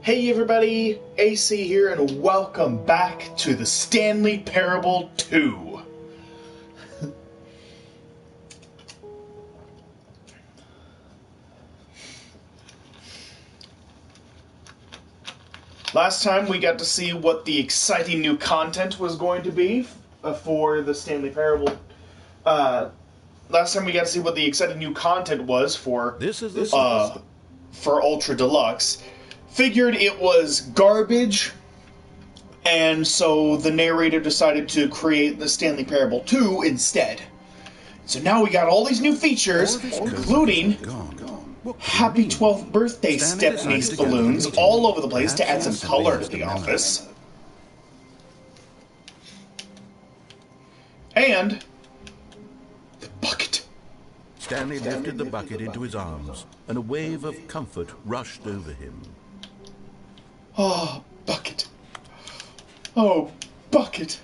Hey everybody, AC here, and welcome back to the Stanley Parable 2. Last time we got to see what the exciting new content was going to be for the Stanley Parable. Last time we got to see what the exciting new content was for Ultra Deluxe. Figured it was garbage, and so the narrator decided to create the Stanley Parable 2 instead. So now we got all these new features, including Happy 12th Birthday Stephanie's balloons all over the place to add some color to the office. And the bucket. Stanley lifted the bucket into his arms, and a wave of comfort rushed over him. Oh, bucket. Oh, bucket.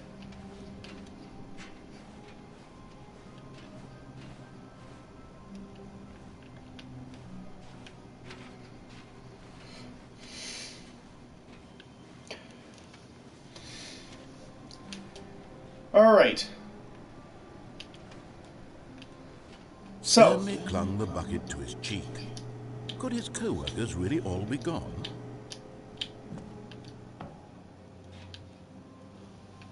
All right. So, Stanley clung the bucket to his cheek. Could his co-workers really all be gone?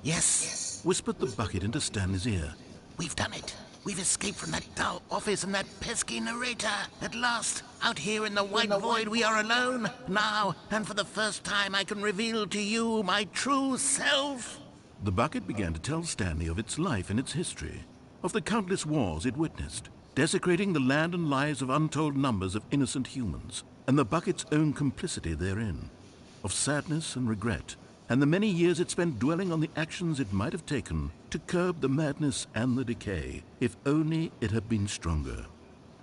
Yes, Whispered the bucket into Stanley's ear. we've done it. We've escaped from that dull office and that pesky narrator. At last, out here in the white void, we are alone. Now, and for the first time, I can reveal to you my true self. The bucket began to tell Stanley of its life and its history, of the countless wars it witnessed, desecrating the land and lives of untold numbers of innocent humans, and the bucket's own complicity therein, of sadness and regret, and the many years it spent dwelling on the actions it might have taken to curb the madness and the decay, if only it had been stronger,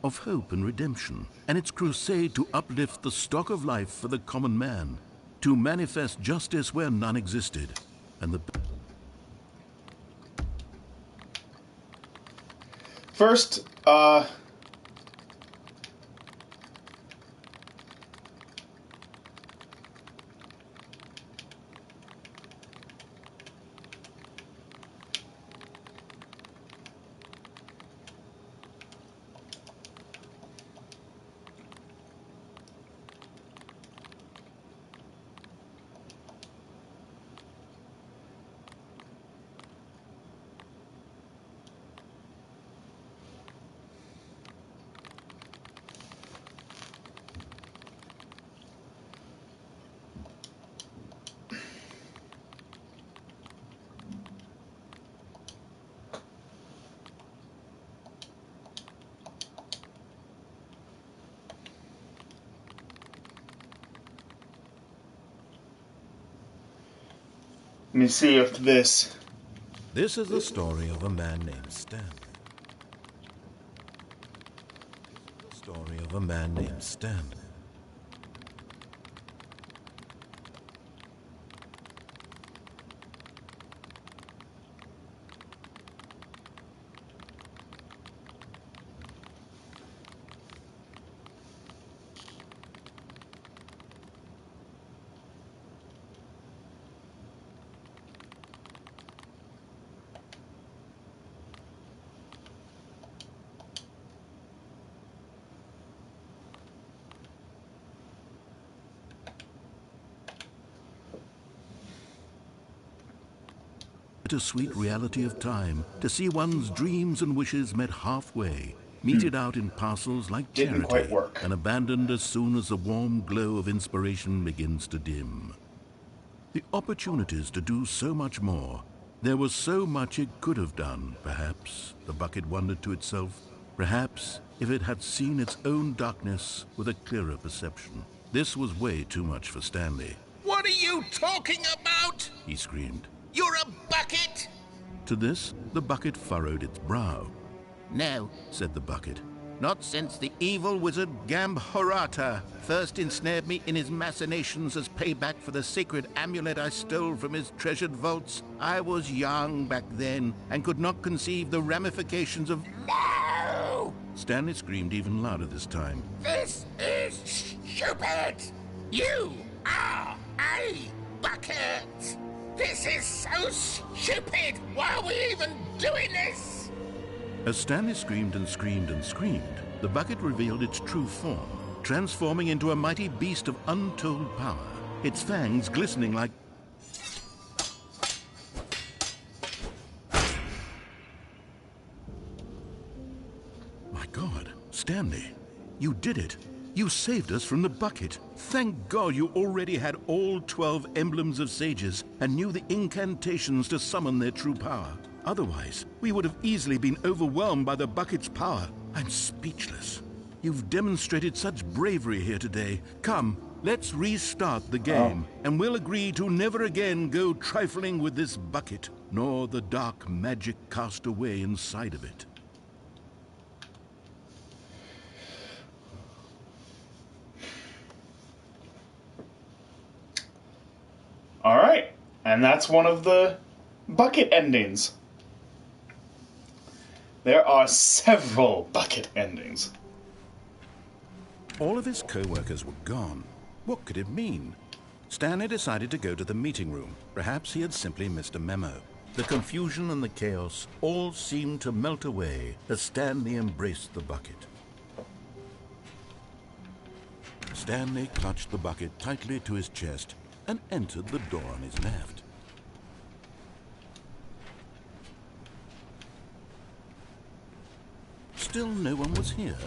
of hope and redemption, and its crusade to uplift the stock of life for the common man, to manifest justice where none existed, and the... first, let me see if this... This is the story of a man named Stanley. The story of a man named Stanley. Bittersweet reality of time, to see one's dreams and wishes met halfway, meted out in parcels like Didn't quite charity, work. and abandoned as soon as the warm glow of inspiration begins to dim. The opportunities to do so much more. There was so much it could have done, perhaps, the bucket wondered to itself. Perhaps, if it had seen its own darkness with a clearer perception. This was way too much for Stanley. What are you talking about? He screamed. You're a bucket! To this, the bucket furrowed its brow. No, Said the bucket. not since the evil wizard Gambhorata first ensnared me in his machinations as payback for the sacred amulet I stole from his treasured vaults. I was young back then and could not conceive the ramifications of... No! Stanley screamed even louder this time. This is stupid! You are away, bucket! This is so stupid! Why are we even doing this? As Stanley screamed and screamed and screamed, the bucket revealed its true form, transforming into a mighty beast of untold power, its fangs glistening like... My God, Stanley, you did it. You saved us from the bucket. Thank God you already had all 12 emblems of sages and knew the incantations to summon their true power. Otherwise, we would have easily been overwhelmed by the bucket's power. I'm speechless. You've demonstrated such bravery here today. Come, let's restart the game, and we'll agree to never again go trifling with this bucket, nor the dark magic cast away inside of it. Alright, and that's one of the bucket endings. There are several bucket endings. All of his co-workers were gone. What could it mean? Stanley decided to go to the meeting room. Perhaps he had simply missed a memo. The confusion and the chaos all seemed to melt away as Stanley embraced the bucket. Stanley clutched the bucket tightly to his chest and entered the door on his left. Still no one was here.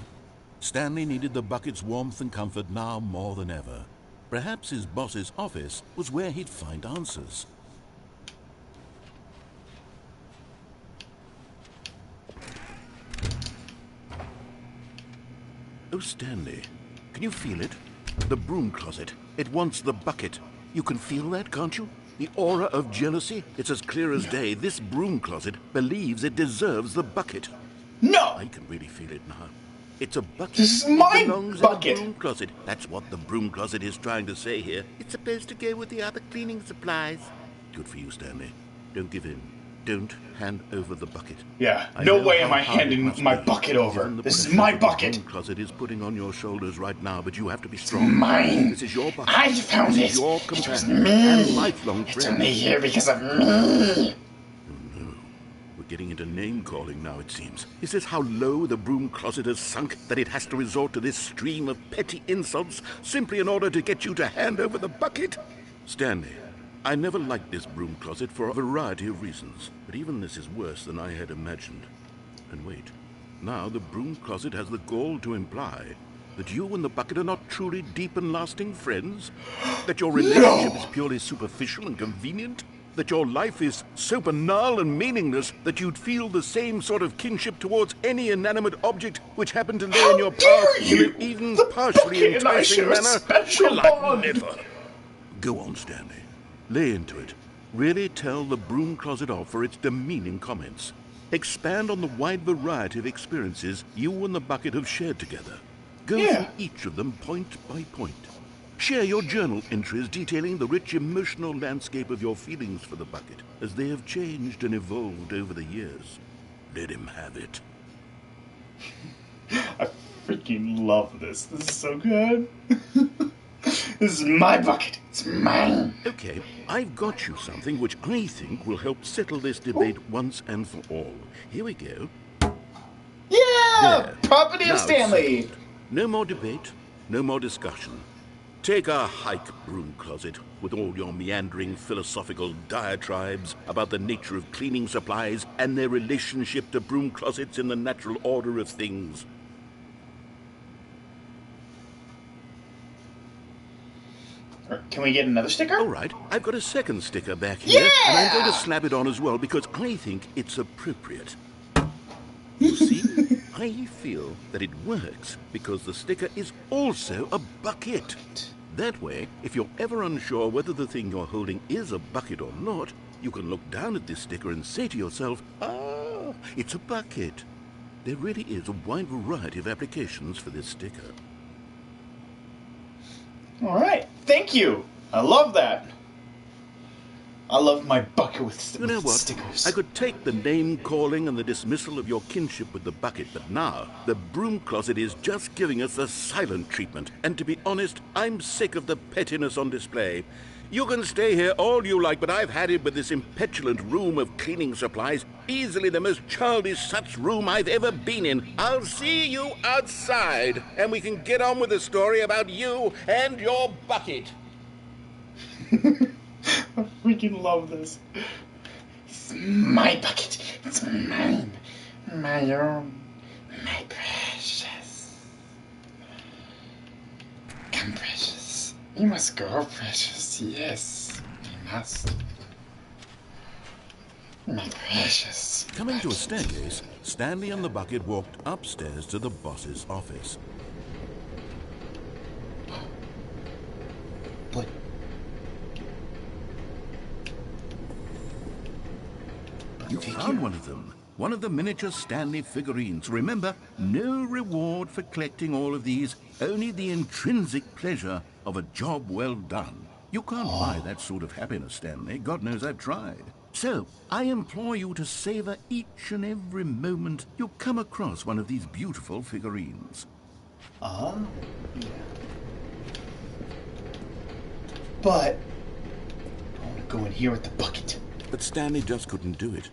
Stanley needed the bucket's warmth and comfort now more than ever. Perhaps his boss's office was where he'd find answers. Oh, Stanley, can you feel it? The broom closet. It wants the bucket. You can feel that, can't you? The aura of jealousy? It's as clear as day. This broom closet believes it deserves the bucket. No! I can really feel it now. It's a bucket. This is my It belongs bucket. in the broom closet. That's what the broom closet is trying to say here. It's supposed to go with the other cleaning supplies. Good for you, Stanley. Don't give in. Don't hand over the bucket. Yeah, I no know way how am I hard it handing must my be, bucket over. given the This is pressure my that the bucket. broom closet is putting on your shoulders right now, but you have to be strong. Mine. This is your bucket. I found This is it. your It was companion me. and lifelong It's friend. only here because of me. We're getting into name-calling now, it seems. Is this how low the broom closet has sunk, that it has to resort to this stream of petty insults simply in order to get you to hand over the bucket? Stanley, I never liked this broom closet for a variety of reasons, but even this is worse than I had imagined. And wait, now the broom closet has the gall to imply that you and the bucket are not truly deep and lasting friends? That your relationship is purely superficial and convenient? That your life is so banal and meaningless that you'd feel the same sort of kinship towards any inanimate object which happened to lay in your path in an even partially bucket and I enticing share a manner? special Well, I'd bond. never. Go on, Stanley. Lay into it. Really tell the broom closet off for its demeaning comments. Expand on the wide variety of experiences you and the bucket have shared together. Go through each of them point by point. Share your journal entries detailing the rich emotional landscape of your feelings for the bucket as they have changed and evolved over the years. Let him have it. I freaking love this. This is so good. This is my bucket. It's mine. Okay, I've got you something which I think will help settle this debate once and for all. Here we go. Yeah! There. Property Now of it's Stanley. settled. No more debate, no more discussion. Take a hike, broom closet, with all your meandering philosophical diatribes about the nature of cleaning supplies and their relationship to broom closets in the natural order of things. Can we get another sticker? All right, I've got a second sticker back here, and I'm going to slap it on as well because I think it's appropriate. You see, I feel that it works because the sticker is also a bucket. That way, if you're ever unsure whether the thing you're holding is a bucket or not, you can look down at this sticker and say to yourself, ah, it's a bucket. There really is a wide variety of applications for this sticker. All right. Thank you. I love that. I love my bucket with, You know what? stickers. I could take the name-calling and the dismissal of your kinship with the bucket, but now the broom closet is just giving us the silent treatment. And to be honest, I'm sick of the pettiness on display. You can stay here all you like, but I've had it with this impetulant room of cleaning supplies. Easily the most childish such room I've ever been in. I'll see you outside, and we can get on with the story about you and your bucket. I freaking love this. It's my bucket. It's mine. My own. My precious. Come, precious. You must go, precious. Yes, you must. My precious. Coming to a staircase, Stanley and the bucket walked upstairs to the boss's office. But You found one of them. One of the miniature Stanley figurines. Remember, no reward for collecting all of these, only the intrinsic pleasure of a job well done. You can't buy that sort of happiness, Stanley. God knows I've tried. So, I implore you to savor each and every moment you come across one of these beautiful figurines. yeah. But I want to go in here with the bucket. But Stanley just couldn't do it.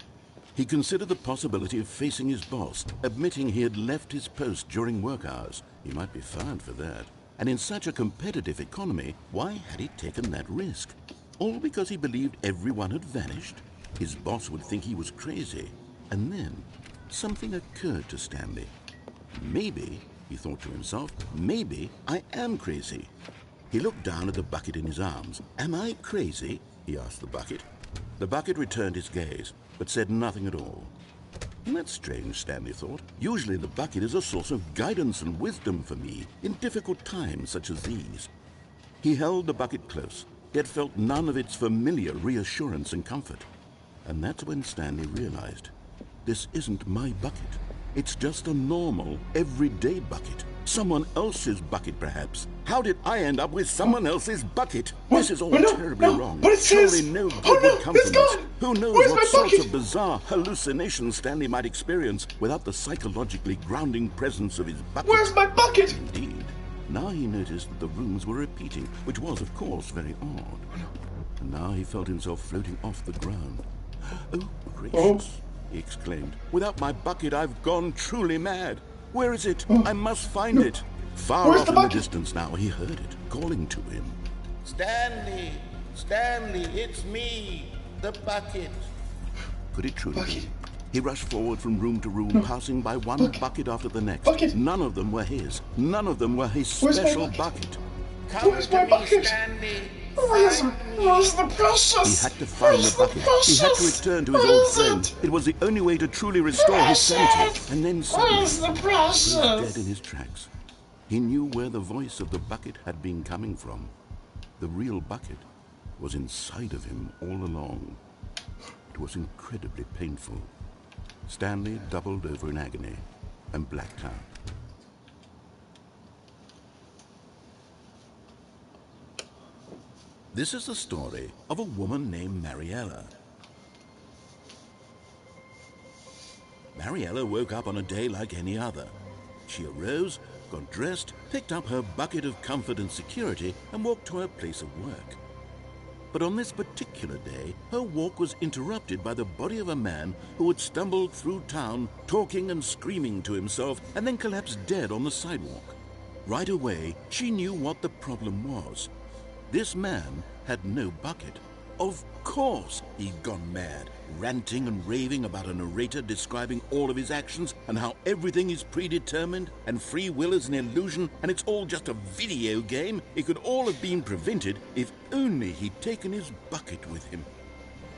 He considered the possibility of facing his boss, admitting he had left his post during work hours. He might be fired for that. And in such a competitive economy, why had he taken that risk? All because he believed everyone had vanished? His boss would think he was crazy. And then, something occurred to Stanley. Maybe, he thought to himself, maybe I am crazy. He looked down at the bucket in his arms. Am I crazy? He asked the bucket. The bucket returned his gaze, but said nothing at all. That's strange, Stanley thought. Usually the bucket is a source of guidance and wisdom for me in difficult times such as these. He held the bucket close, yet felt none of its familiar reassurance and comfort. And that's when Stanley realized, this isn't my bucket. It's just a normal, everyday bucket. Someone else's bucket, perhaps. How did I end up with someone else's bucket? This is all terribly wrong. But it says... Surely no good would come it's from this. gone. Who knows Where's what my sorts bucket? of bizarre hallucinations Stanley might experience without the psychologically grounding presence of his bucket. Where's my bucket? Indeed. Now he noticed that the rooms were repeating, which was, of course, very odd. And now he felt himself floating off the ground. Oh, gracious, he exclaimed. Without my bucket, I've gone truly mad. Where is it? I must find it. Far Where's off the in the bucket? distance now, he heard it, calling to him. Stanley! Stanley, it's me, the bucket. Could it truly Bucket. be? He rushed forward from room to room, passing by one bucket after the next. Bucket. None of them were his. None of them were his Where's my special bucket? bucket. Come Where's to my me, bucket? Stanley. Where's the precious? He had to find the bucket. He had to return to his old friend. It was the only way to truly restore his sanity. And then suddenly, Where's the he precious? was dead in his tracks. He knew where the voice of the bucket had been coming from. The real bucket was inside of him all along. It was incredibly painful. Stanley doubled over in agony and blacked out. This is the story of a woman named Mariella. Mariella woke up on a day like any other. She arose, got dressed, picked up her bucket of comfort and security, and walked to her place of work. But on this particular day, her walk was interrupted by the body of a man who had stumbled through town, talking and screaming to himself, and then collapsed dead on the sidewalk. Right away, she knew what the problem was. This man had no bucket. Of course he'd gone mad, ranting and raving about a narrator describing all of his actions and how everything is predetermined and free will is an illusion and it's all just a video game. It could all have been prevented if only he'd taken his bucket with him.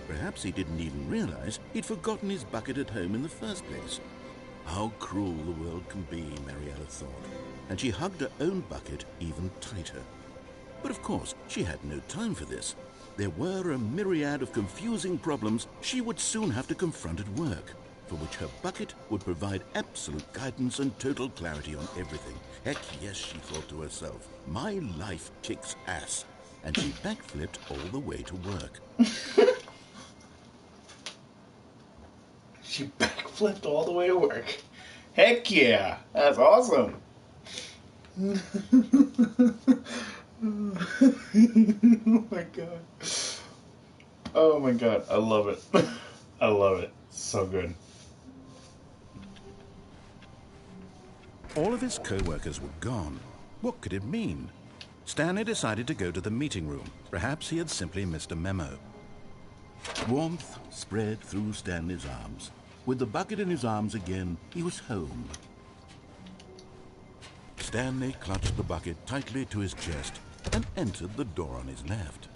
Perhaps he didn't even realize he'd forgotten his bucket at home in the first place. How cruel the world can be, Mariella thought, and she hugged her own bucket even tighter. But of course, she had no time for this. There were a myriad of confusing problems she would soon have to confront at work, for which her bucket would provide absolute guidance and total clarity on everything. Heck yes, she thought to herself, my life kicks ass. And she backflipped all the way to work. She backflipped all the way to work. Heck yeah, that's awesome. Oh my god. Oh my god, I love it. I love it. So good. All of his co-workers were gone. What could it mean? Stanley decided to go to the meeting room. Perhaps he had simply missed a memo. Warmth spread through Stanley's arms. With the bucket in his arms again, he was home. Stanley clutched the bucket tightly to his chest and entered the door on his left.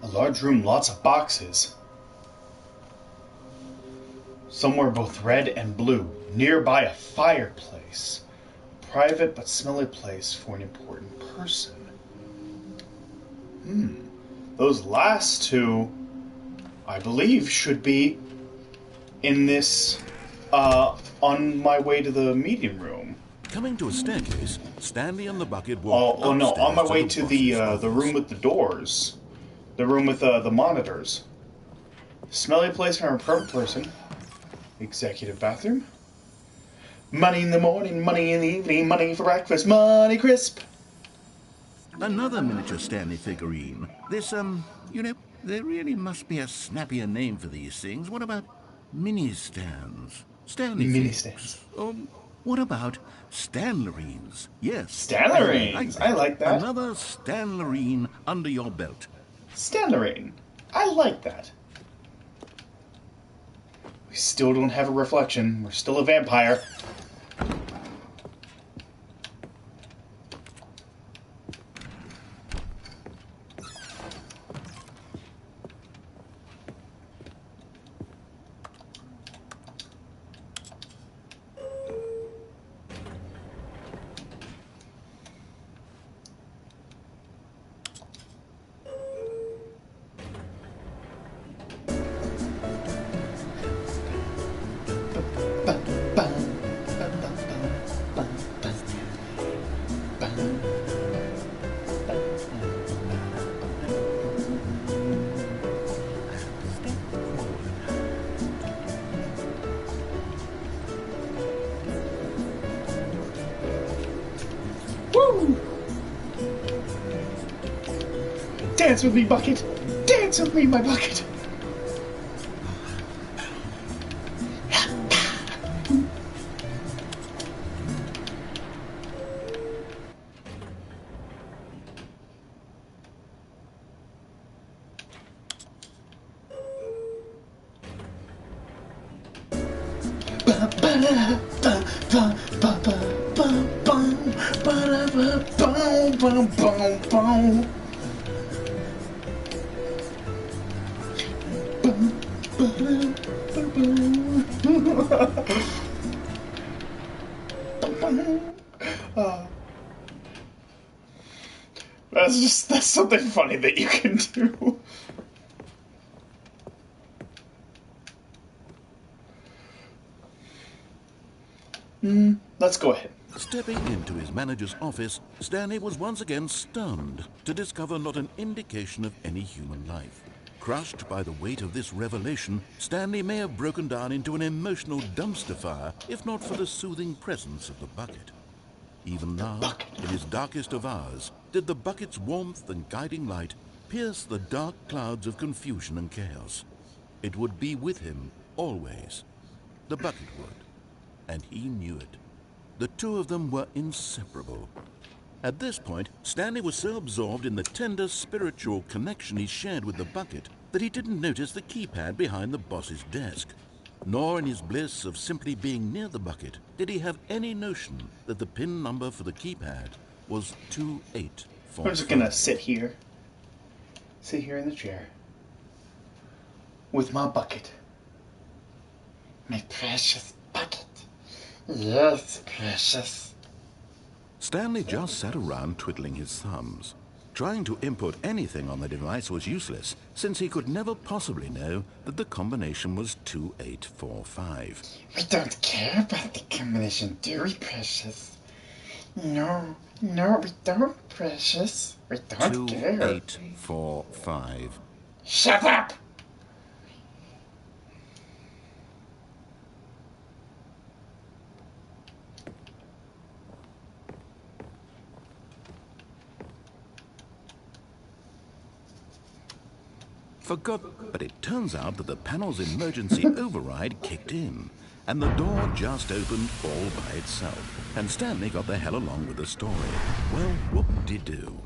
A large room, lots of boxes. Some were both red and blue. Nearby a fireplace. A private but smelly place for an important person. Those last two, I believe, should be in this, on my way to the meeting room. Coming to a staircase, Stanley and the bucket walked Oh no, on my upstairs way to the boss's room office. with the doors. The room with the monitors. Smelly place for a important person. Executive bathroom. Money in the morning, money in the evening, money for breakfast, money crisp. Another miniature Stanley figurine. This, you know, there really must be a snappier name for these things. What about mini-stands? Stanley Mini figs. What about Stanlerines? Yes. Stanlerines. I like that. Another Stanlerine under your belt. Stanlerine. I like that. We still don't have a reflection. We're still a vampire. Woo! Dance with me, bucket. Dance with me, my bucket. That's something funny that you can do. Let's go ahead. Stepping into his manager's office, Stanley was once again stunned to discover not an indication of any human life. Crushed by the weight of this revelation, Stanley may have broken down into an emotional dumpster fire if not for the soothing presence of the bucket. Even now, in his darkest of hours, did the bucket's warmth and guiding light pierce the dark clouds of confusion and chaos. It would be with him always. The bucket would, and he knew it. The two of them were inseparable. At this point, Stanley was so absorbed in the tender spiritual connection he shared with the bucket that he didn't notice the keypad behind the boss's desk. Nor in his bliss of simply being near the bucket did he have any notion that the PIN number for the keypad was 2845. I'm just gonna sit here in the chair with my bucket. My precious bucket. Yes, precious. Stanley just sat around twiddling his thumbs. Trying to input anything on the device was useless, since he could never possibly know that the combination was 2845. We don't care about the combination, do we, precious? No, no, we don't, Precious. We don't care. 2845. Shut up! But it turns out that the panel's emergency override kicked in, and the door just opened all by itself, and Stanley got the hell along with the story. Well, whoop-de-doo.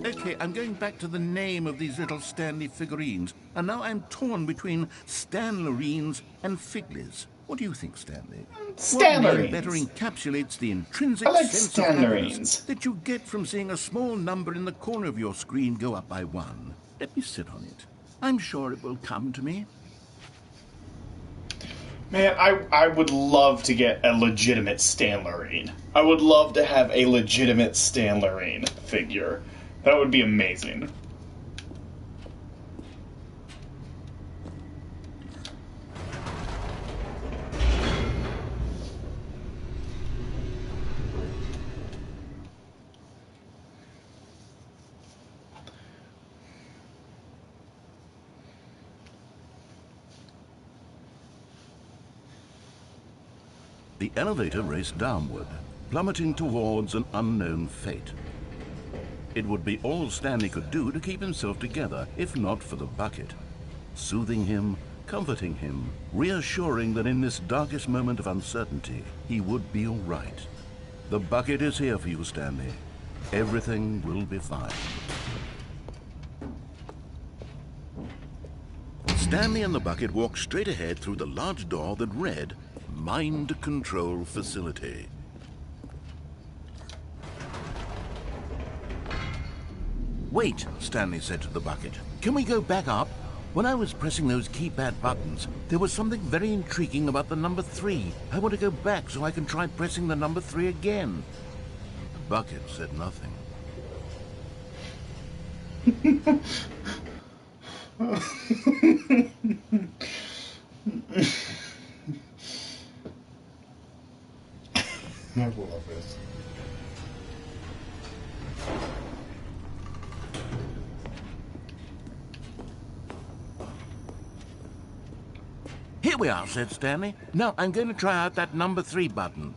Okay, I'm going back to the name of these little Stanley figurines, and now I'm torn between Stanlerines and Figlies. What do you think, Stanley? What name better encapsulates the intrinsic sense of happiness that you get from seeing a small number in the corner of your screen go up by 1? Let me sit on it. I'm sure it will come to me. Man, I would love to get a legitimate Stanlerine. I would love to have a legitimate Stanlerine figure. That would be amazing. The elevator raced downward, plummeting towards an unknown fate. It would be all Stanley could do to keep himself together, if not for the bucket. Soothing him, comforting him, reassuring that in this darkest moment of uncertainty, he would be all right. The bucket is here for you, Stanley. Everything will be fine. Stanley and the bucket walked straight ahead through the large door that read, Mind Control Facility. Wait, Stanley said to the bucket. Can we go back up? When I was pressing those keypad buttons, there was something very intriguing about the number 3. I want to go back so I can try pressing the number 3 again. The bucket said nothing. I love this. Here we are, said Stanley. Now I'm going to try out that number 3 button.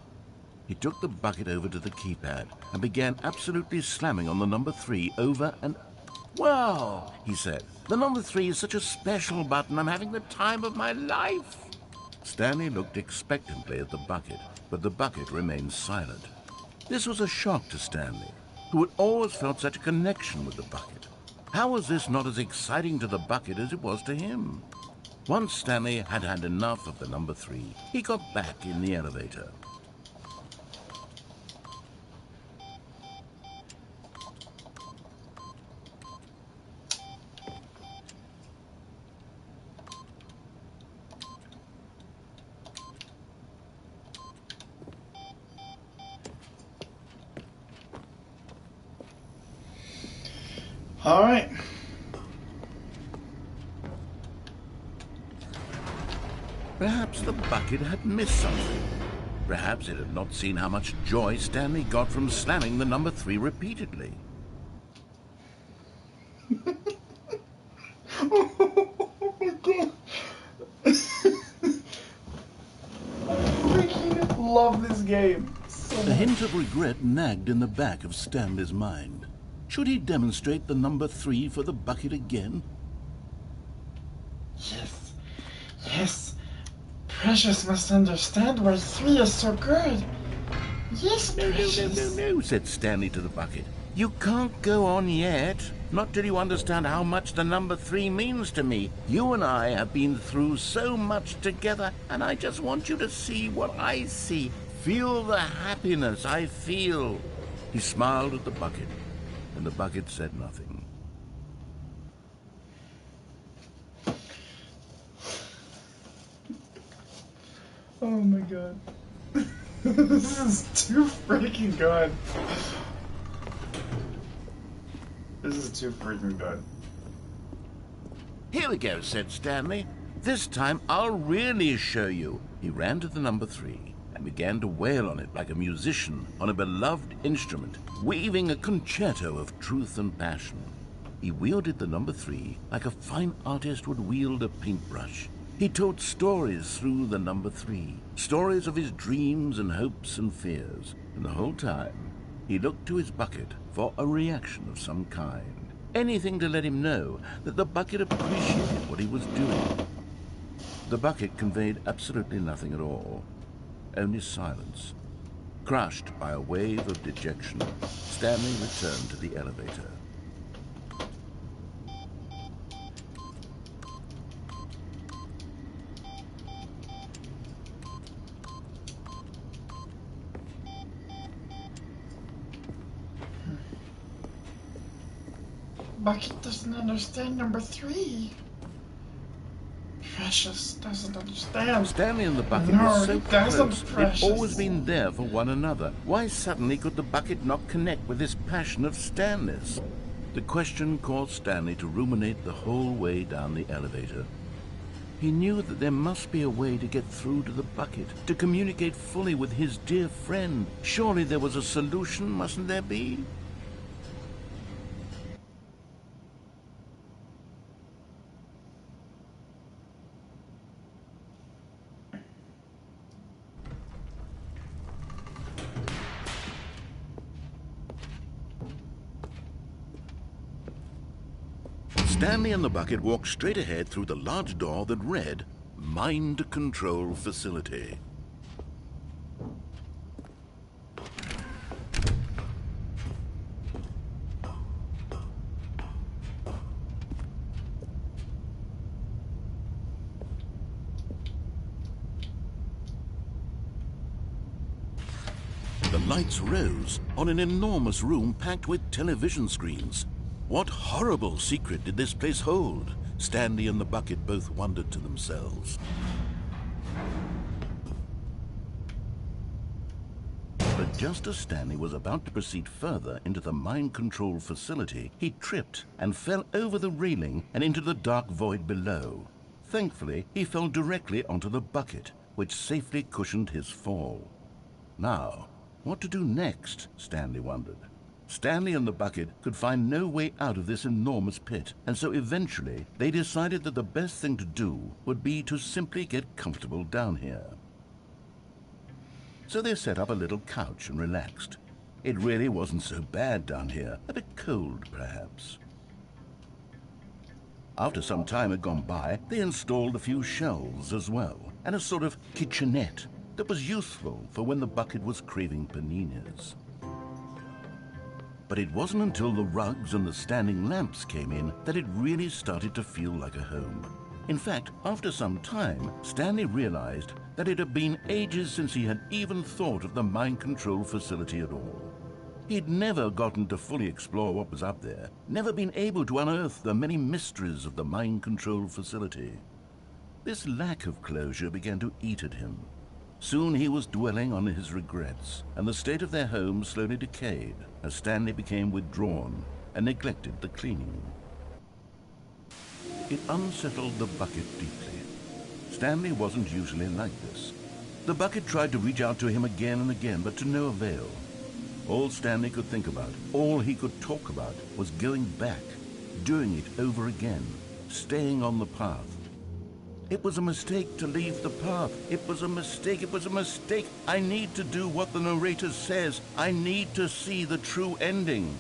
He took the bucket over to the keypad and began absolutely slamming on the number 3 over and... Wow, he said. The number 3 is such a special button. I'm having the time of my life. Stanley looked expectantly at the bucket, but the bucket remained silent. This was a shock to Stanley, who had always felt such a connection with the bucket. How was this not as exciting to the bucket as it was to him? Once Stanley had had enough of the number 3, he got back in the elevator. All right. Perhaps the bucket had missed something. Perhaps it had not seen how much joy Stanley got from slamming the number 3 repeatedly. Oh my god. I freaking love this game so much. A hint of regret nagged in the back of Stanley's mind. Should he demonstrate the number 3 for the bucket again? Yes. Yes. Precious must understand why 3 is so good. Yes, Precious. No, said Stanley to the bucket. You can't go on yet. Not till you understand how much the number 3 means to me. You and I have been through so much together, and I just want you to see what I see. Feel the happiness I feel. He smiled at the bucket, and the bucket said nothing. Oh my god. This is too freaking good. This is too freaking good. Here we go, said Stanley. This time I'll really show you. He ran to the number 3 and began to wail on it like a musician on a beloved instrument, weaving a concerto of truth and passion. He wielded the number 3 like a fine artist would wield a paintbrush. He told stories through the number 3, stories of his dreams and hopes and fears, and the whole time he looked to his bucket for a reaction of some kind. Anything to let him know that the bucket appreciated what he was doing. The bucket conveyed absolutely nothing at all, only silence. Crushed by a wave of dejection, Stanley returned to the elevator. Bucket doesn't understand number 3. Precious doesn't understand. Stanley and the bucket No, were so it doesn't, close. Precious. They'd always been there for one another. Why suddenly could the bucket not connect with this passion of Stanley's? The question caused Stanley to ruminate the whole way down the elevator. He knew that there must be a way to get through to the bucket, to communicate fully with his dear friend. Surely there was a solution, mustn't there be? Stanley and the bucket walked straight ahead through the large door that read, Mind Control Facility. The lights rose on an enormous room packed with television screens. What horrible secret did this place hold? Stanley and the bucket both wondered to themselves. But just as Stanley was about to proceed further into the mind control facility, he tripped and fell over the railing and into the dark void below. Thankfully, he fell directly onto the bucket, which safely cushioned his fall. Now, what to do next? Stanley wondered. Stanley and the bucket could find no way out of this enormous pit, and so eventually they decided that the best thing to do would be to simply get comfortable down here. So they set up a little couch and relaxed. It really wasn't so bad down here, a bit cold perhaps. After some time had gone by, they installed a few shelves as well, and a sort of kitchenette that was useful for when the bucket was craving paninis. But it wasn't until the rugs and the standing lamps came in that it really started to feel like a home. In fact, after some time, Stanley realized that it had been ages since he had even thought of the mind control facility at all. He'd never gotten to fully explore what was up there, never been able to unearth the many mysteries of the mind control facility. This lack of closure began to eat at him. Soon he was dwelling on his regrets, and the state of their home slowly decayed as Stanley became withdrawn and neglected the cleaning. It unsettled the bucket deeply. Stanley wasn't usually like this. The bucket tried to reach out to him again and again, but to no avail. All Stanley could think about, all he could talk about, was going back, doing it over again, staying on the path. It was a mistake to leave the path. It was a mistake. It was a mistake. I need to do what the narrator says. I need to see the true ending.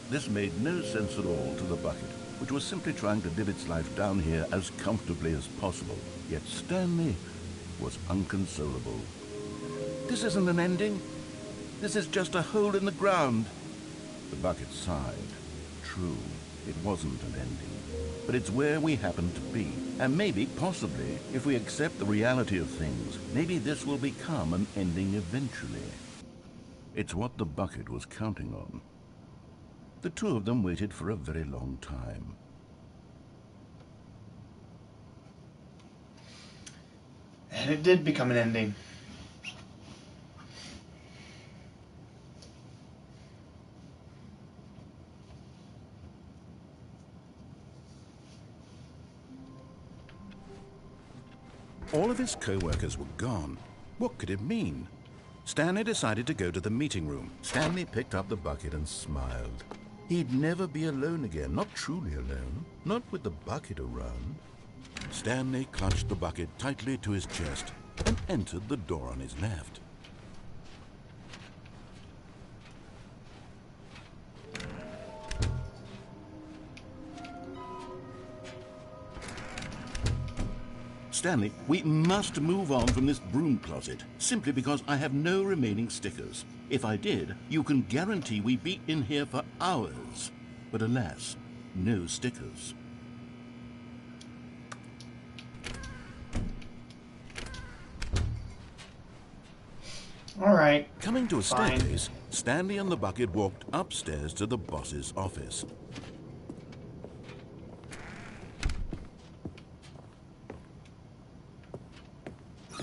This made no sense at all to the bucket, which was simply trying to live its life down here as comfortably as possible. Yet Stanley was unconsolable. This isn't an ending. This is just a hole in the ground. The bucket sighed. True, it wasn't an ending. But it's where we happen to be. And maybe, possibly, if we accept the reality of things, maybe this will become an ending eventually. It's what the bucket was counting on. The two of them waited for a very long time. And it did become an ending. All of his co-workers were gone. What could it mean? Stanley decided to go to the meeting room. Stanley picked up the bucket and smiled. He'd never be alone again, not truly alone, not with the bucket around. Stanley clutched the bucket tightly to his chest and entered the door on his left. Stanley, we must move on from this broom closet, simply because I have no remaining stickers. If I did, you can guarantee we'd be in here for hours. But alas, no stickers. All right. Coming to a Fine. staircase, Stanley and the bucket walked upstairs to the boss's office.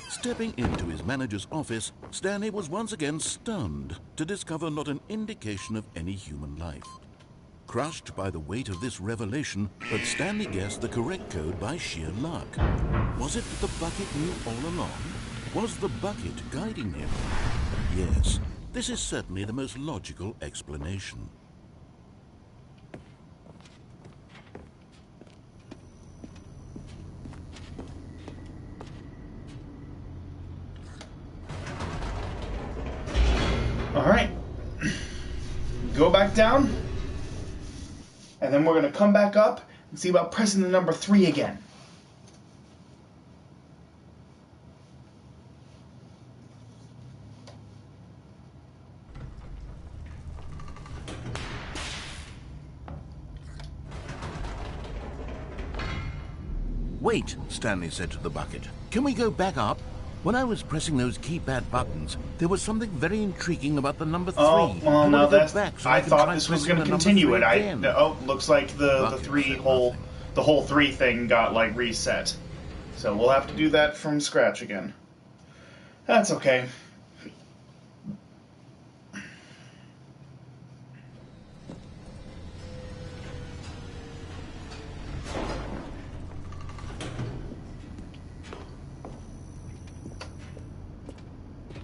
Stepping into his manager's office, Stanley was once again stunned to discover not an indication of any human life. Crushed by the weight of this revelation, but Stanley guessed the correct code by sheer luck. Was it that the bucket knew all along? Was the bucket guiding him? Yes, this is certainly the most logical explanation. All right. Go back down. And then we're going to come back up and see about pressing the number 3 again. Wait, Stanley said to the bucket. Can we go back up? When I was pressing those keypad buttons, there was something very intriguing about the number 3. Oh, well, no, that's... I can thought try this was pressing going to the number continue 3 it. again. Looks like the Bucket three said whole... nothing. The whole 3 thing got, like, reset. So we'll have to do that from scratch again. That's okay.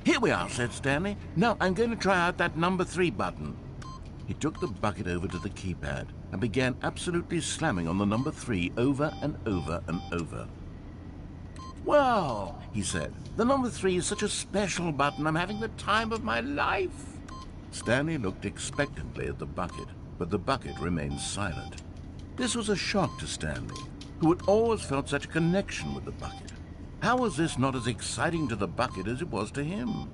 Here we are, said Stanley. Now I'm going to try out that number 3 button. He took the bucket over to the keypad and began absolutely slamming on the number 3 over and over and over. Well, he said, the number 3 is such a special button. I'm having the time of my life. Stanley looked expectantly at the bucket, but the bucket remained silent. This was a shock to Stanley, who had always felt such a connection with the bucket. How was this not as exciting to the bucket as it was to him?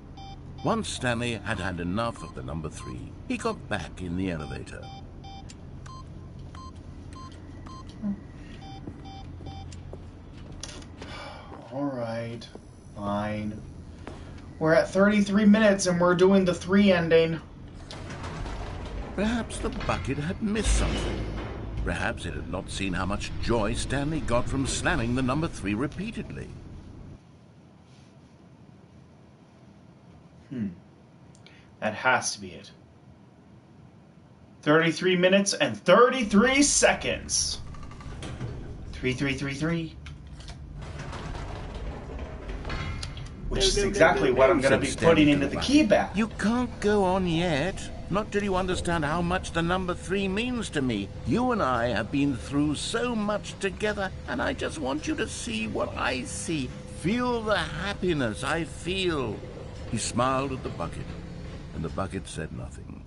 Once Stanley had had enough of the number 3, he got back in the elevator. All right. Fine. We're at 33 minutes and we're doing the 3 ending. Perhaps the bucket had missed something. Perhaps it had not seen how much joy Stanley got from slamming the number 3 repeatedly. That has to be it. 33 minutes and 33 seconds. 3333. Which is exactly what I'm going to be putting into the keypad. You can't go on yet. Not till you understand how much the number 3 means to me. You and I have been through so much together, and I just want you to see what I see. Feel the happiness I feel. He smiled at the bucket, and the bucket said nothing.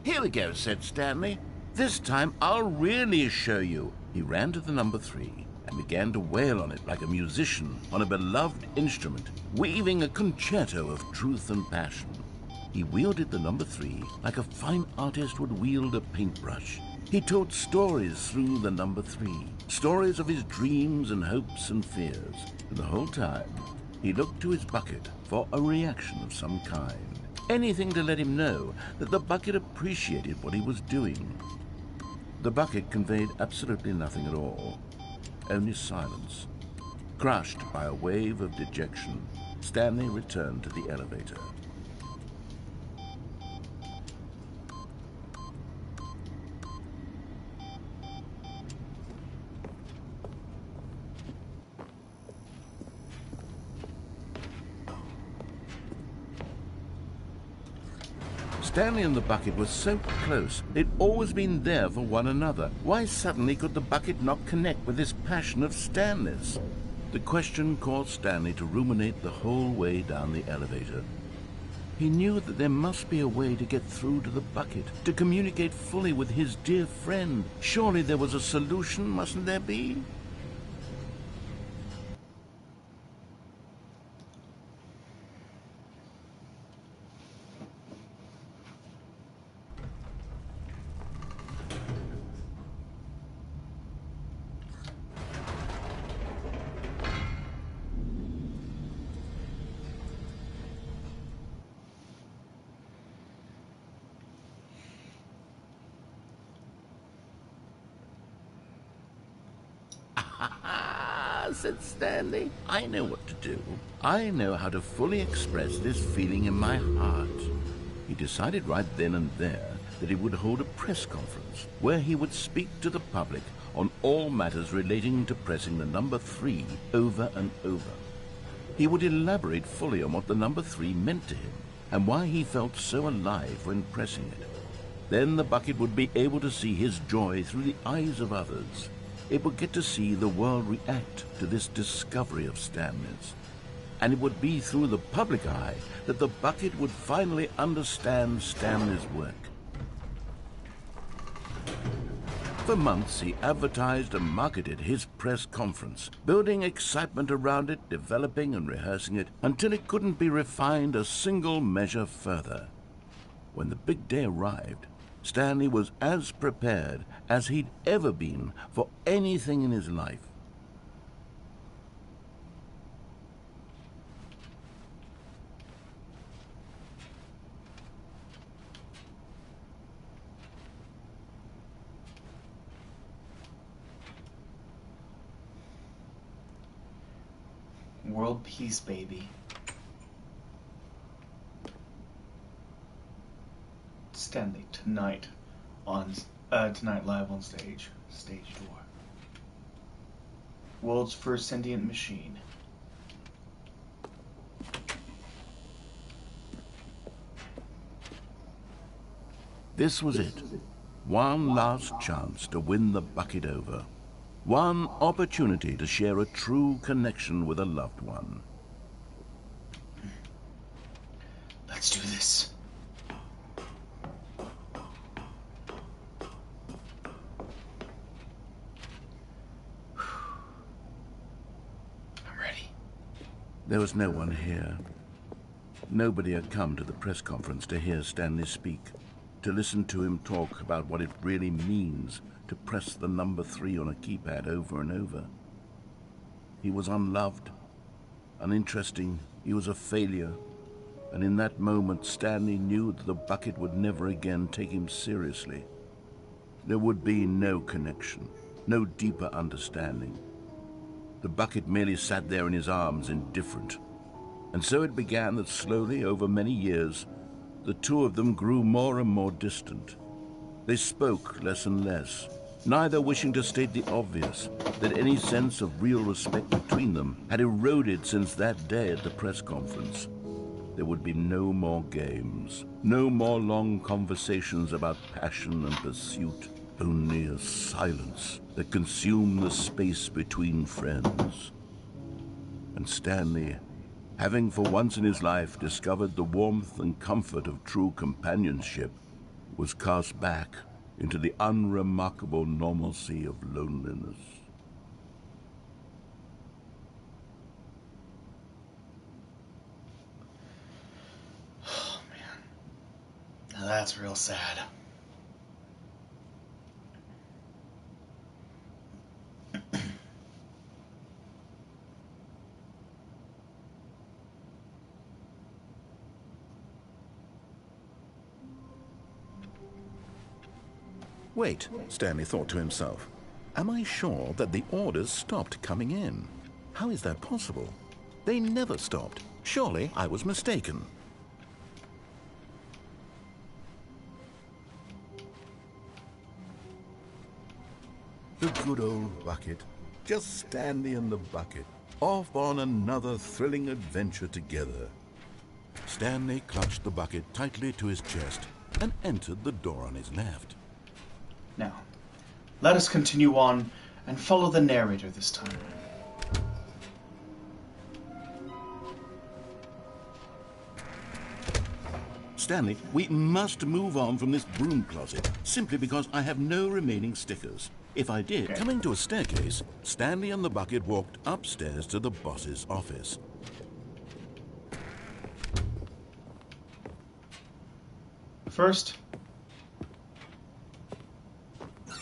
Here we go, said Stanley. This time I'll really show you. He ran to the number 3 and began to wail on it like a musician on a beloved instrument, weaving a concerto of truth and passion. He wielded the number 3 like a fine artist would wield a paintbrush. He told stories through the number 3, stories of his dreams and hopes and fears. And the whole time, he looked to his bucket for a reaction of some kind. Anything to let him know that the bucket appreciated what he was doing. The bucket conveyed absolutely nothing at all. only silence. Crushed by a wave of dejection, Stanley returned to the elevator. Stanley and the bucket were so close. They'd always been there for one another. Why suddenly could the bucket not connect with this passion of Stanley's? The question caused Stanley to ruminate the whole way down the elevator. He knew that there must be a way to get through to the bucket, to communicate fully with his dear friend. Surely there was a solution, mustn't there be? "Ah," said Stanley, "I know what to do. I know how to fully express this feeling in my heart." He decided right then and there that he would hold a press conference where he would speak to the public on all matters relating to pressing the number 3 over and over. He would elaborate fully on what the number 3 meant to him and why he felt so alive when pressing it. Then the bucket would be able to see his joy through the eyes of others. It would get to see the world react to this discovery of Stanley's. And it would be through the public eye that the bucket would finally understand Stanley's work. For months, he advertised and marketed his press conference, building excitement around it, developing and rehearsing it, until it couldn't be refined a single measure further. When the big day arrived, Stanley was as prepared as he'd ever been for anything in his life. World peace, baby. Stanley, tonight live on stage. Stage door. World's first sentient machine. This was it. One last chance to win the bucket over. One opportunity to share a true connection with a loved one. Let's do this. I'm ready. There was no one here. Nobody had come to the press conference to hear Stanley speak, to listen to him talk about what it really means to press the number 3 on a keypad over and over. He was unloved, uninteresting, he was a failure, and in that moment Stanley knew that the bucket would never again take him seriously. There would be no connection, no deeper understanding. The bucket merely sat there in his arms, indifferent. And so it began that slowly, over many years, the two of them grew more and more distant. They spoke less and less, neither wishing to state the obvious, that any sense of real respect between them had eroded since that day at the press conference. There would be no more games, no more long conversations about passion and pursuit, only a silence that consumed the space between friends. And Stanley, having for once in his life discovered the warmth and comfort of true companionship, was cast back into the unremarkable normalcy of loneliness. Oh, man. Now that's real sad. Wait, Stanley thought to himself. Am I sure that the orders stopped coming in? How is that possible? They never stopped. Surely I was mistaken. The good old bucket. Just Stanley and the bucket, off on another thrilling adventure together. Stanley clutched the bucket tightly to his chest and entered the door on his left. Now, let us continue on and follow the narrator this time. Stanley, we must move on from this broom closet, simply because I have no remaining stickers. If I did, Okay. coming to a staircase, Stanley and the bucket walked upstairs to the boss's office. First,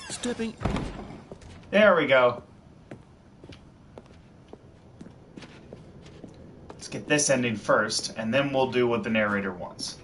Stepping... there we go. Let's get this ending first, and then we'll do what the narrator wants.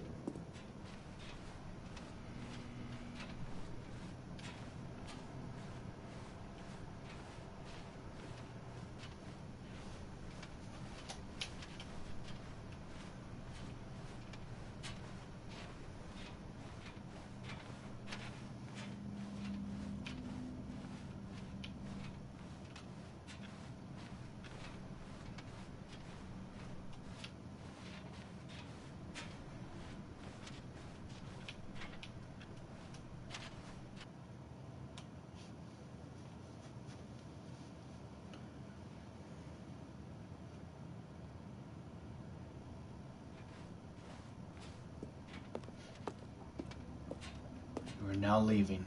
We're now leaving.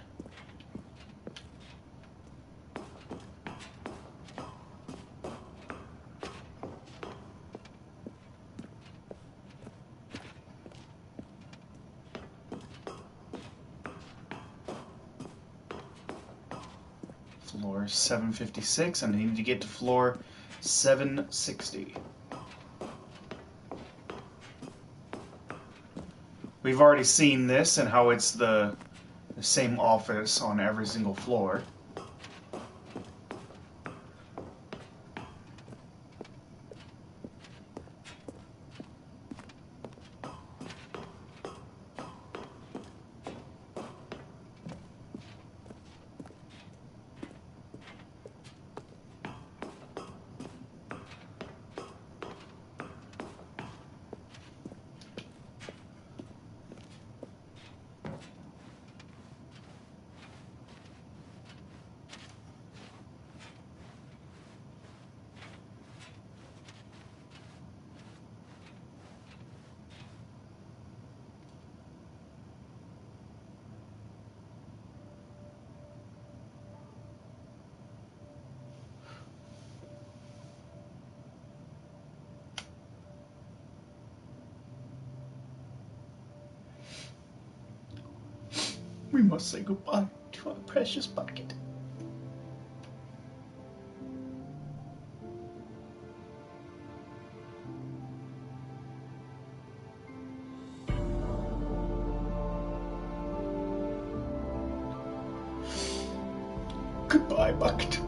Floor 756, and I need to get to floor 760. We've already seen this and how it's the same office on every single floor. We must say goodbye to our precious bucket. Goodbye, bucket.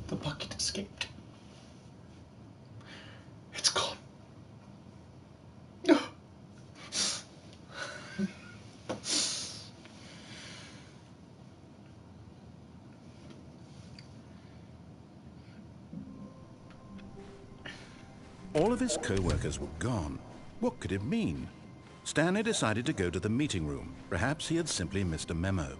The bucket escaped. It's gone. All of his co-workers were gone. What could it mean? Stanley decided to go to the meeting room. Perhaps he had simply missed a memo.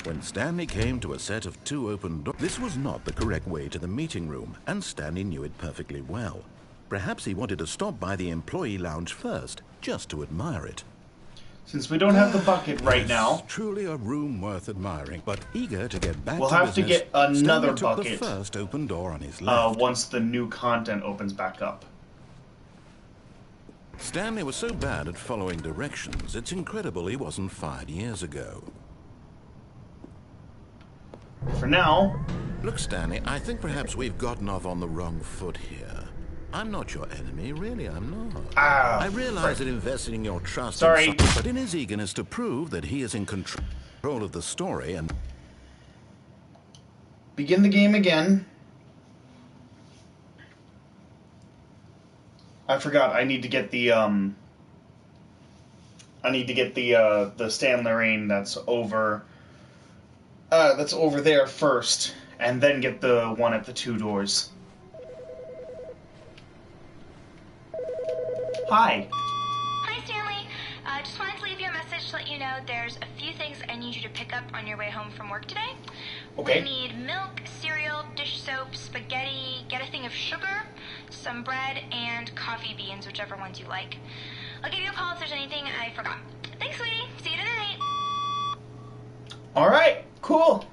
When Stanley came to a set of 2 open doors, this was not the correct way to the meeting room, and Stanley knew it perfectly well. Perhaps he wanted to stop by the employee lounge first, just to admire it. Since we don't have the bucket right now, Truly a room worth admiring, but eager to get back we'll to have to business, get another Stanley took bucket the first open door on his left. once the new content opens back up. Stanley was so bad at following directions, it's incredible he wasn't fired years ago. For now. Look, Stanley, I think perhaps we've gotten off on the wrong foot here. I'm not your enemy, really, I'm not. I realize that investing your trust in someone, but in his eagerness to prove that he is in control of the story and... Begin the game again. I forgot. I need to get the the Stanley Rain that's over there first, and then get the one at the 2 doors. Hi. Hi, Stanley. Just wanted to leave you a message to let you know there's a few things I need you to pick up on your way home from work today. Okay. We need milk, cereal, dish soap, spaghetti, get a thing of sugar, some bread, and coffee beans, whichever ones you like. I'll give you a call if there's anything I forgot. Thanks, sweetie. See you tonight. All right. Cool.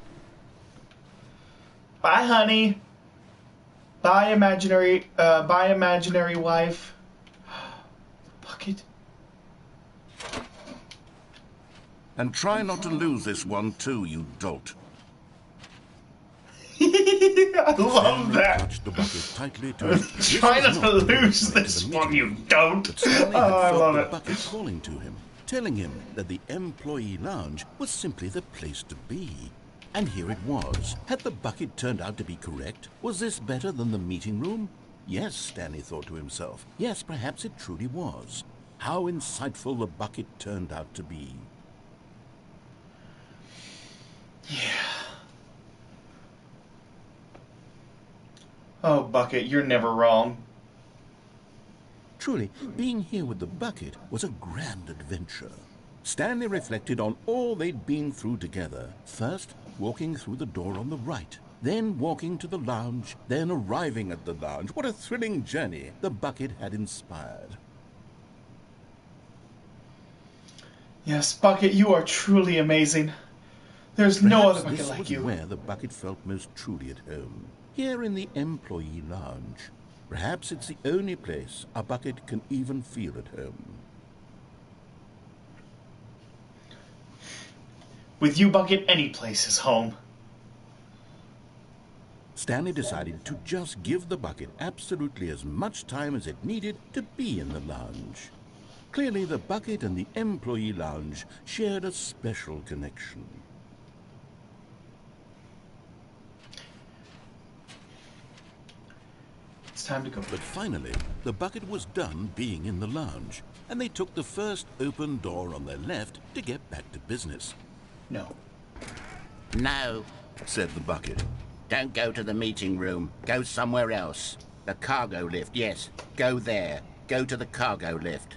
Bye, honey. Bye, imaginary wife. Bucket. And try not to lose this one too, you dolt. I love that. Touched the bucket tightly to his... Try not to lose this one, you don't. I love it. The bucket calling to him, telling him that the employee lounge was simply the place to be. And here it was. Had the bucket turned out to be correct? Was this better than the meeting room? Yes, Stanley thought to himself. Yes, perhaps it truly was. How insightful the bucket turned out to be. Yeah. Oh, Bucket, you're never wrong. Truly, being here with the bucket was a grand adventure. Stanley reflected on all they'd been through together. First, walking through the door on the right. Then walking to the lounge. Then arriving at the lounge. What a thrilling journey the bucket had inspired. Yes, Bucket, you are truly amazing. There's no other bucket like you. Where the bucket felt most truly at home. Here in the employee lounge. Perhaps it's the only place a bucket can even feel at home. With you, Bucket, any place is home. Stanley decided to just give the bucket absolutely as much time as it needed to be in the lounge. Clearly, the bucket and the employee lounge shared a special connection. It's time to go. But finally, the bucket was done being in the lounge, and they took the first open door on their left to get back to business. No. No, said the bucket. don't go to the meeting room. Go somewhere else. The cargo lift, yes. Go there. Go to the cargo lift.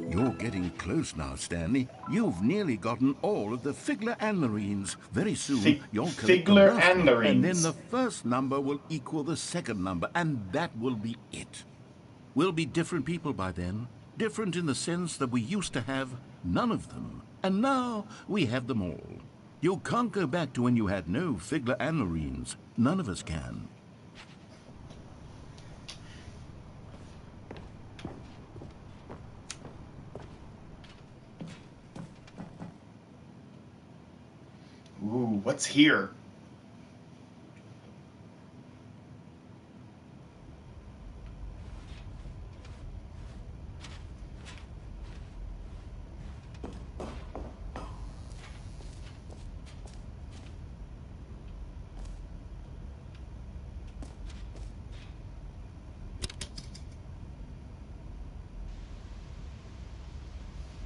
You're getting close now, Stanley. You've nearly gotten all of the Figler and Marines. Very soon, you'll collect the Figler last and number, Marines. and then the first number will equal the second number, and that will be it. We'll be different people by then. Different in the sense that we used to have none of them, and now we have them all. You can't go back to when you had no Figler and Marines. None of us can. Ooh, what's here?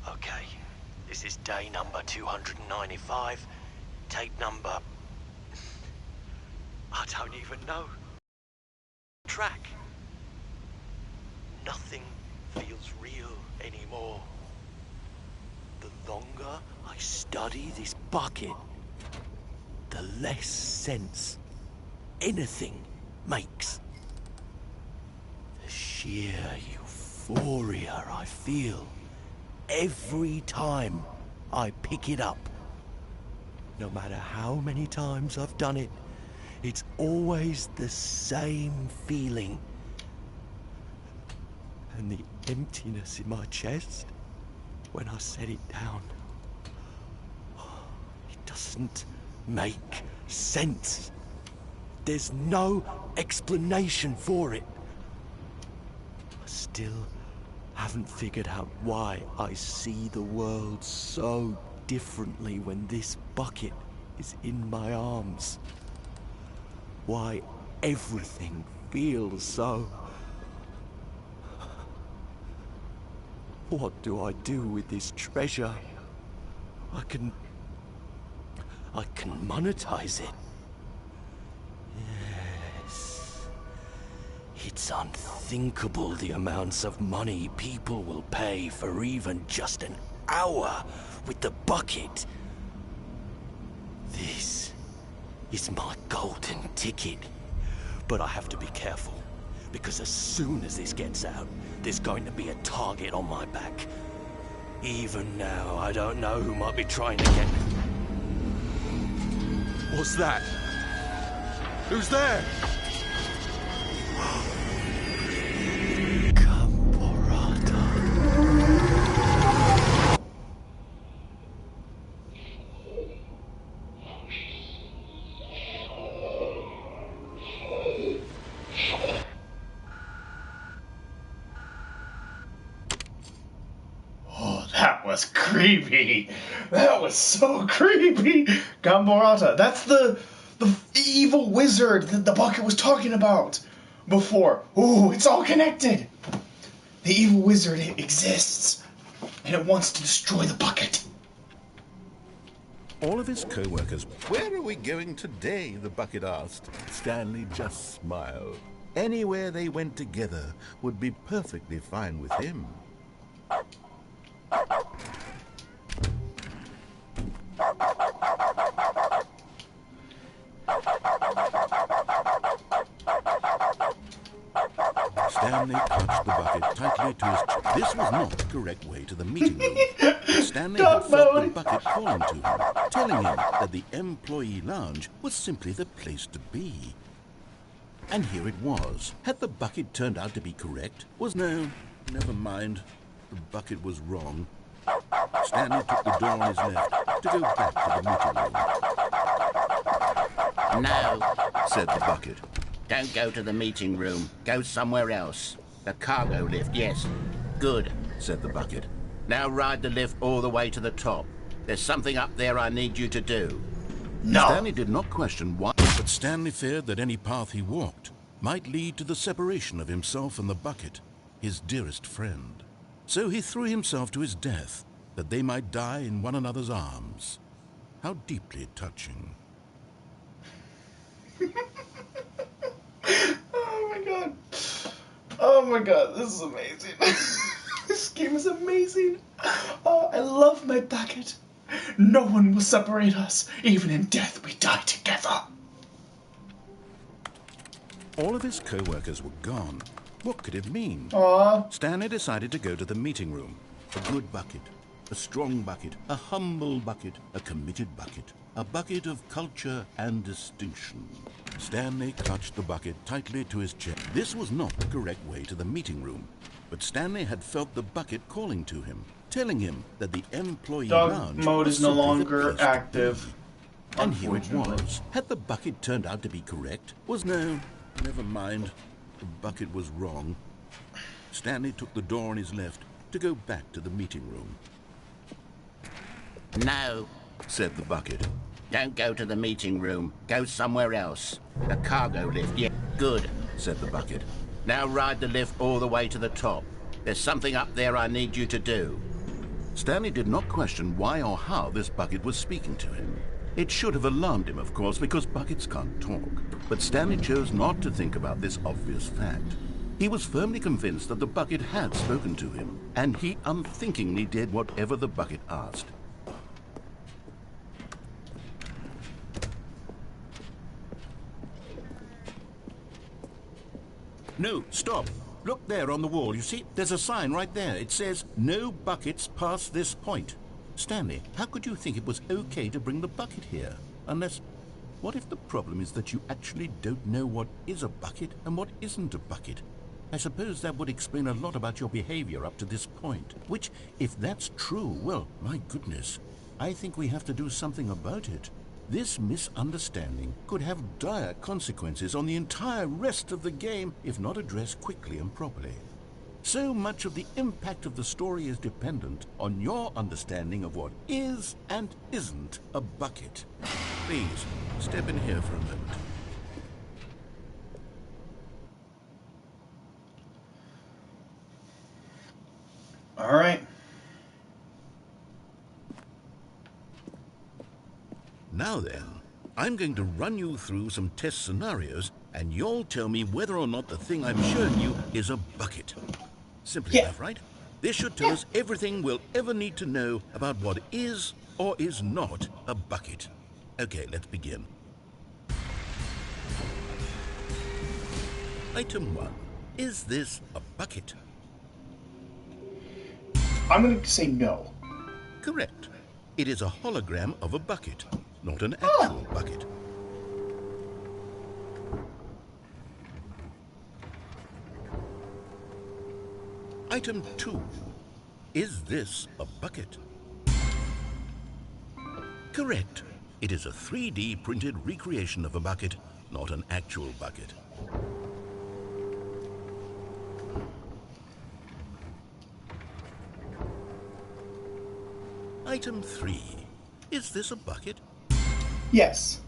Okay, this is day number 295. Tape number... I don't even know. Track. Nothing feels real anymore. The longer I study this bucket, the less sense anything makes. The sheer euphoria I feel every time I pick it up. No matter how many times I've done it, It's always the same feeling. And the emptiness in my chest when I set it down. It doesn't make sense. There's no explanation for it. I still haven't figured out why I see the world so differently when this bucket is in my arms. Why everything feels so... What do I do with this treasure? I can monetize it. Yes. It's unthinkable the amounts of money people will pay for even just an hour with the bucket. This is my golden ticket. But I have to be careful, because as soon as this gets out, there's going to be a target on my back. Even now, I don't know who might be trying to get... What's that? Who's there? That was creepy. That was so creepy. Gamborata. That's the evil wizard that the bucket was talking about before. Ooh, it's all connected. The evil wizard exists, and it wants to destroy the bucket. All of his co-workers, "Where are we going today?" the bucket asked. Stanley just smiled. Anywhere they went together would be perfectly fine with him. Stanley clutched the bucket tightly to his chest. This was not the correct way to the meeting room. Stanley had felt the bucket calling to him, telling him that the employee lounge was simply the place to be. And here it was. Had the bucket turned out to be correct? No, never mind. The bucket was wrong. Stanley took the door on his left to go back to the meeting room. No, Said the bucket. don't go to the meeting room. Go somewhere else. The cargo lift, yes. Good, Said the bucket. now ride the lift all the way to the top. There's something up there I need you to do. No. Stanley did not question why, but Stanley feared that any path he walked might lead to the separation of himself and the bucket, his dearest friend. So he threw himself to his death, that they might die in one another's arms. How deeply touching. Oh my god. Oh my god, this is amazing. This game is amazing. Oh, I love my bucket. No one will separate us. Even in death, we die together. All of his co-workers were gone. What could it mean? Aww. Stanley decided to go to the meeting room. A good bucket, a strong bucket, a humble bucket, a committed bucket, a bucket of culture and distinction. Stanley clutched the bucket tightly to his chest. This was not the correct way to the meeting room, but Stanley had felt the bucket calling to him, telling him that the employee Dog lounge mode was is no simply the longer place to active. be. And here it Unfortunately. was. Had the bucket turned out to be correct? No, never mind. The bucket was wrong. Stanley took the door on his left to go back to the meeting room. No, Said the bucket. don't go to the meeting room. Go somewhere else. The cargo lift, yeah. Good, Said the bucket. now ride the lift all the way to the top. There's something up there I need you to do. Stanley did not question why or how this bucket was speaking to him. It should have alarmed him, of course, because buckets can't talk. But Stanley chose not to think about this obvious fact. He was firmly convinced that the bucket had spoken to him, and he unthinkingly did whatever the bucket asked. No, stop. Look there on the wall. You see, there's a sign right there. It says, "No buckets past this point." Stanley, how could you think it was okay to bring the bucket here? Unless... What if the problem is that you actually don't know what is a bucket and what isn't a bucket? I suppose that would explain a lot about your behavior up to this point. Which, if that's true, well, my goodness, I think we have to do something about it. This misunderstanding could have dire consequences on the entire rest of the game if not addressed quickly and properly. So much of the impact of the story is dependent on your understanding of what is and isn't a bucket. Please, step in here for a moment. All right. Now then, I'm going to run you through some test scenarios, and you'll tell me whether or not the thing I'm showing you is a bucket. Simple enough, right? This should tell us everything we'll ever need to know about what is or is not a bucket. Okay, let's begin. Item 1. Is this a bucket? I'm going to say no. Correct. It is a hologram of a bucket, not an actual bucket. Item 2. Is this a bucket? Correct. It is a 3D printed recreation of a bucket, not an actual bucket. Item 3. Is this a bucket? Yes.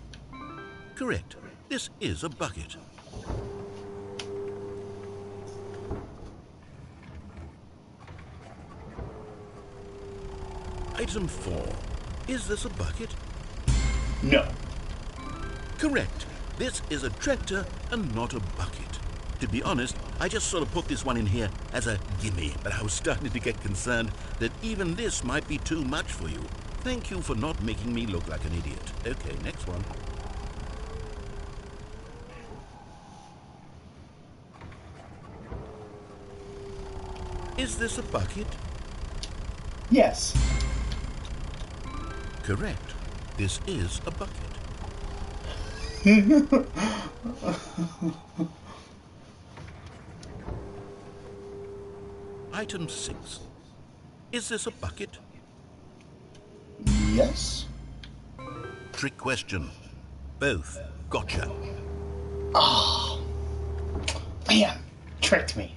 Correct. This is a bucket. Item 4. Is this a bucket? No. Correct. This is a tractor and not a bucket. To be honest, I just sort of put this one in here as a gimme, but I was starting to get concerned that even this might be too much for you. Thank you for not making me look like an idiot. Okay, next one. Is this a bucket? Yes. Correct. This is a bucket. Item 6. Is this a bucket? Yes. Trick question. Both. Gotcha. Oh. Man, tricked me.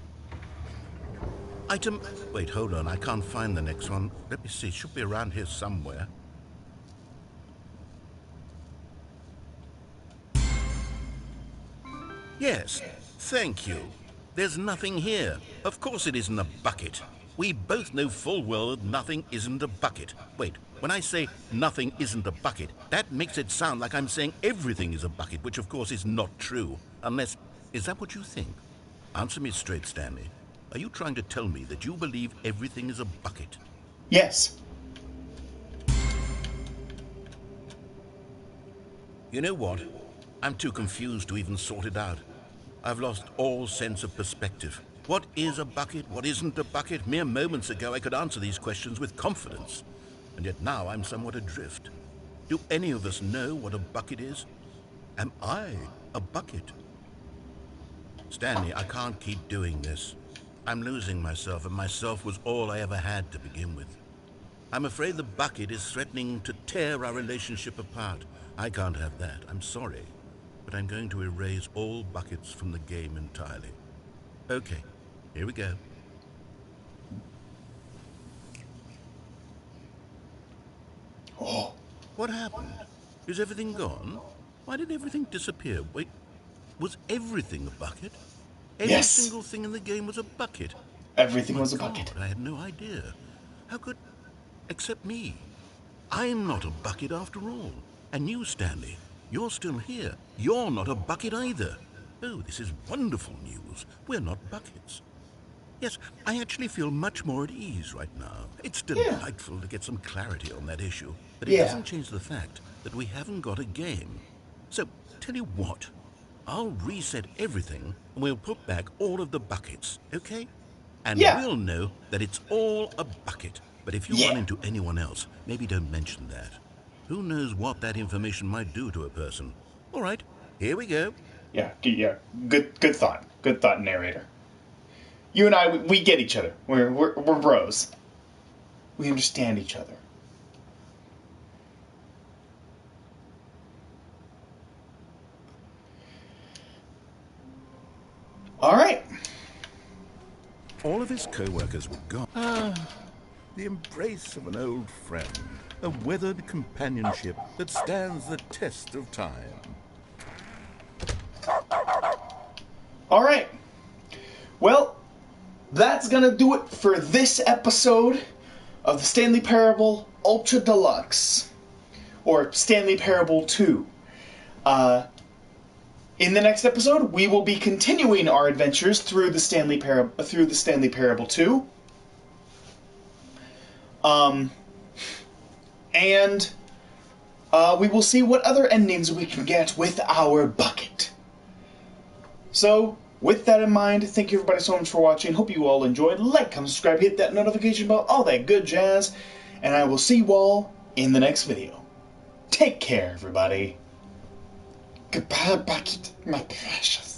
Item... Wait, hold on. I can't find the next one. Let me see. It should be around here somewhere. Yes. Thank you. There's nothing here. Of course it isn't a bucket. We both know full well that nothing isn't a bucket. Wait, when I say nothing isn't a bucket, that makes it sound like I'm saying everything is a bucket, which of course is not true. Unless... Is that what you think? Answer me straight, Stanley. Are you trying to tell me that you believe everything is a bucket? Yes. You know what? I'm too confused to even sort it out. I've lost all sense of perspective. What is a bucket? What isn't a bucket? Mere moments ago I could answer these questions with confidence. And yet now I'm somewhat adrift. Do any of us know what a bucket is? Am I a bucket? Stanley, I can't keep doing this. I'm losing myself, and myself was all I ever had to begin with. I'm afraid the bucket is threatening to tear our relationship apart. I can't have that. I'm sorry. But I'm going to erase all buckets from the game entirely. Okay, here we go. Oh. What happened? Is everything gone? Why did everything disappear? Wait, was everything a bucket? Every Yes. single thing in the game was a bucket. Everything My was a God, bucket. I had no idea. How could... Except me. I'm not a bucket after all. And you, Stanley, you're still here. You're not a bucket either. Oh, this is wonderful news. We're not buckets. Yes, I actually feel much more at ease right now. It's delightful to get some clarity on that issue. But it doesn't change the fact that we haven't got a game. So, tell you what. I'll reset everything, and we'll put back all of the buckets, okay? And we'll know that it's all a bucket. But if you run into anyone else, maybe don't mention that. Who knows what that information might do to a person? All right, here we go. Yeah. Good thought. Good thought, narrator. You and I, we get each other. We're bros. We understand each other. All right. All of his co-workers were gone. The embrace of an old friend. A weathered companionship that stands the test of time. All right. Well, that's gonna do it for this episode of the Stanley Parable Ultra Deluxe, or Stanley Parable 2. In the next episode, we will be continuing our adventures through the Stanley Parable 2. And we will see what other endings we can get with our bucket. So, with that in mind, thank you everybody so much for watching. Hope you all enjoyed. Like, comment, subscribe, hit that notification bell, all that good jazz. And I will see you all in the next video. Take care, everybody. Goodbye, bucket, my precious.